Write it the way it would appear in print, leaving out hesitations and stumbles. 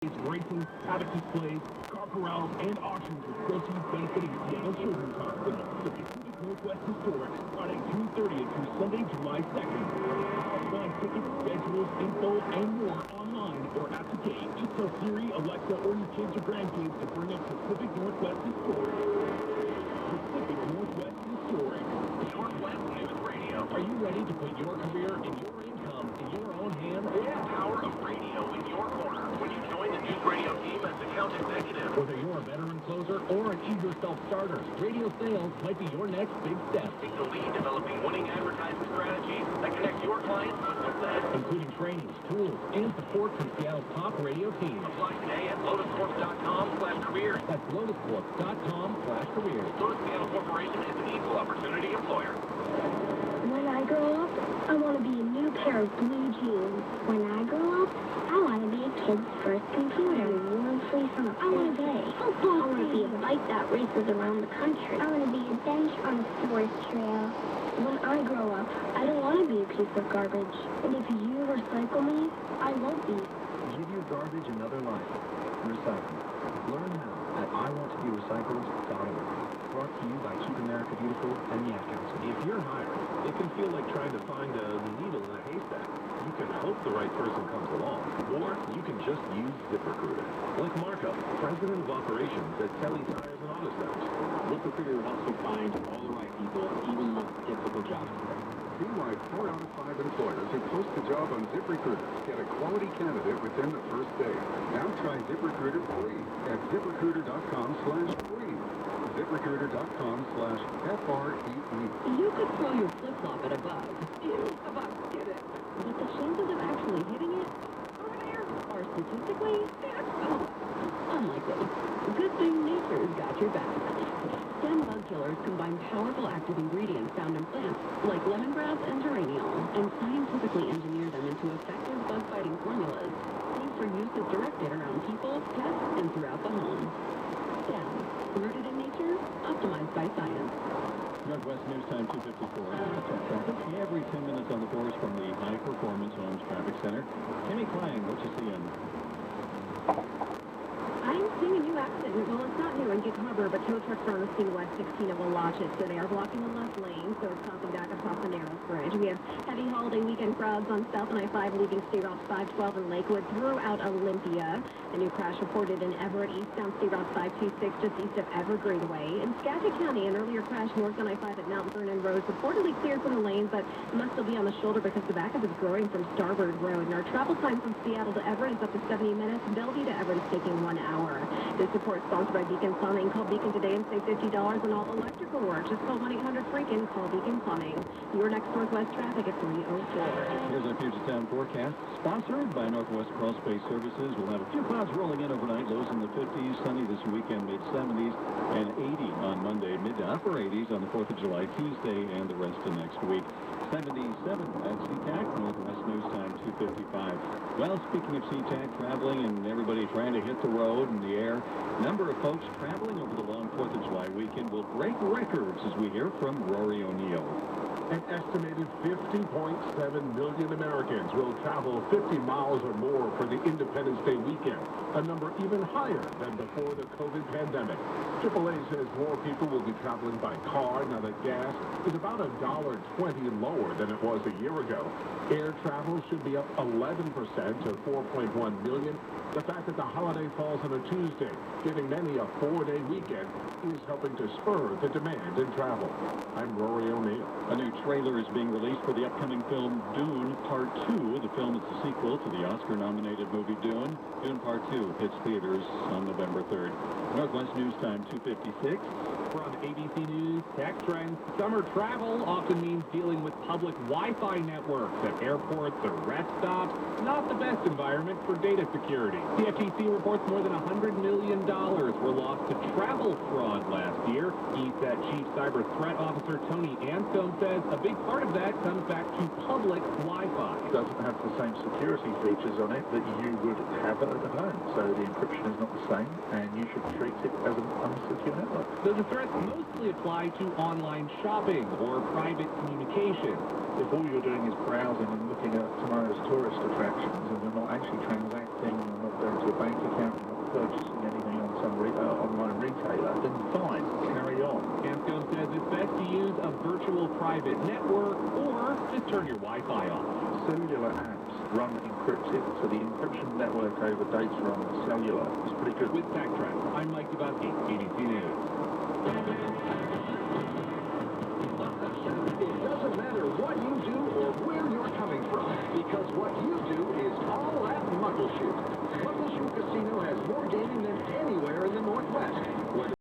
racing, paddock displays, car corrals, and auctions with proceeds benefiting Seattle Children's Hospital. The Pacific Northwest Historic, Friday, June 30th through Sunday, July 2nd. Find tickets, schedules, info, and more online or at the gate. Just tell Siri, Alexa, or your kids or grandkids to bring up Pacific Northwest Historic. Pacific Northwest Historic. Northwest News Radio. Are you ready to put your career and your income in your own hands? Yeah. The power of radio in your corner. When you join the news radio team as account executive. Whether you're a veteran closer or an eager self-starter, radio sales might be your next big step. Take the lead developing winning advertising strategies that connect your clients with success. Including trainings, tools, and support from Seattle's top radio teams. Apply today at lotuscorp.com/careers. That's lotuscorp.com/careers. Lotus Seattle Corporation is an equal opportunity employer. When I grow up, I want to be a new pair of blue jeans. When I grow up, I want to be a kid's first computer. Warm fleece on a play. I want to be a bike that races around the country. I want to be a bench on a forest trail. When I grow up, I don't want to be a piece of garbage. And if you recycle me, I won't be. Give your garbage another life. Recycle. Learn how at iwanttoberecycled.org. Brought to you by Keep America Beautiful and the Ad Council. If you're hired, it can feel like trying to find a needle in a haystack. You can hope the right person comes along, or you can just use ZipRecruiter. Like Marco, president of operations at Kelly Tires and Auto Centers. ZipRecruiter helps you find all the right people, even the most difficult jobs. See why 4 out of 5 employers who post a job on ZipRecruiter get a quality candidate within the first day. Now try ZipRecruiter free at ZipRecruiter.com/free. ZipRecruiter.com/FREE. You could throw your flip-flop at a bug. Ew, a bug, get it. But the chances of actually hitting it over there are statistically unlikely. Good thing nature's got your back. Stem bug killers combine powerful active ingredients found in plants, like lemongrass and geraniol, and scientifically engineer them into effective bug-fighting formulas. Safe for use as directed around people, pets, and throughout the home. Stem, rooted in nature, optimized by science. Northwest News Time 254. Traffic every 10 minutes on the course from the High Performance Homes Traffic Center. Timmy Klein, what you seeing? I'm seeing a new accident. Well, it's not new in Gig Harbor, but tow trucks are on the scene west 16 of Wallachit, so they are blocking the left lane, so it's stopping back across the Narrows Bridge. We have heavy holiday weekend crowds on South and I-5 leaving State Route 512 in Lakewood throughout Olympia. A new crash reported in Everett, eastbound State Route 526, just east of Evergreen Way. In Skagit County, an earlier crash north on I-5 at Mount Vernon Road reportedly cleared from the lane, but must still be on the shoulder because the backup is growing from Starboard Road. And our travel time from Seattle to Everett is up to 70 minutes. Bellevue to Everett is taking 1 hour. This report is sponsored by Beacon Plumbing. Call Beacon today and save $50 on all electrical work. Just call 1-800-FREAKIN. Call Beacon Plumbing. Your next Northwest traffic at 304. Here's our Puget Sound forecast, sponsored by Northwest Crawl Space Services. We'll have a few clouds rolling in overnight, lows in the 50s, sunny this weekend, mid-70s, and 80 on Monday, mid to upper 80s on the 4th of July, Tuesday, and the rest of next week. 77 at SeaTac, Northwest News Time 255. Well, speaking of SeaTac, traveling and everybody trying to hit the road and the air, number of folks traveling over the long 4th of July weekend will break records as we hear from Rory O'Neill. An estimated 50.7 million Americans will travel 50 miles or more for the Independence Day weekend, a number even higher than before the COVID pandemic. AAA says more people will be traveling by car now that gas is about $1.20 lower than it was a year ago. Air travel should be up 11% to 4.1 million. The fact that the holiday falls on a Tuesday, giving many a 4-day weekend, is helping to spur the demand in travel. I'm Rory O'Neill. A new trailer is being released for the upcoming film Dune Part 2. The film is the sequel to the Oscar-nominated movie Dune. Dune Part 2 hits theaters on November 3rd. Northwest News Time 256. From ABC News, tech trends. Summer travel often means dealing with public Wi-Fi networks at airports or rest stops. Not the best environment for data security. The FTC reports more than $100 million were lost to travel fraud last year. ESET Chief Cyber Threat Officer Tony Anscombe says a big part of that comes back to public Wi-Fi. It doesn't have the same security features on it that you would have at home, so the encryption is not the same, and you should treat it as an unsecure network. So the threats mostly apply to online shopping or private communication. If all you're doing is browsing and looking at tomorrow's tourist attractions and you're not actually transacting, you're not transferring to a bank account, purchasing anything on some online retailer, then fine, carry on. Camscone says it's best to use a virtual private network or just turn your Wi-Fi off. Cellular apps run encrypted, so the encryption network over data on cellular is pretty good. With Tech Trends, I'm Mike Dubowski, ABC News. It doesn't matter what you do or where you're coming from, because what you do is all at Muckleshoot. Muckleshoot Casino has more gaming than anywhere in the Northwest.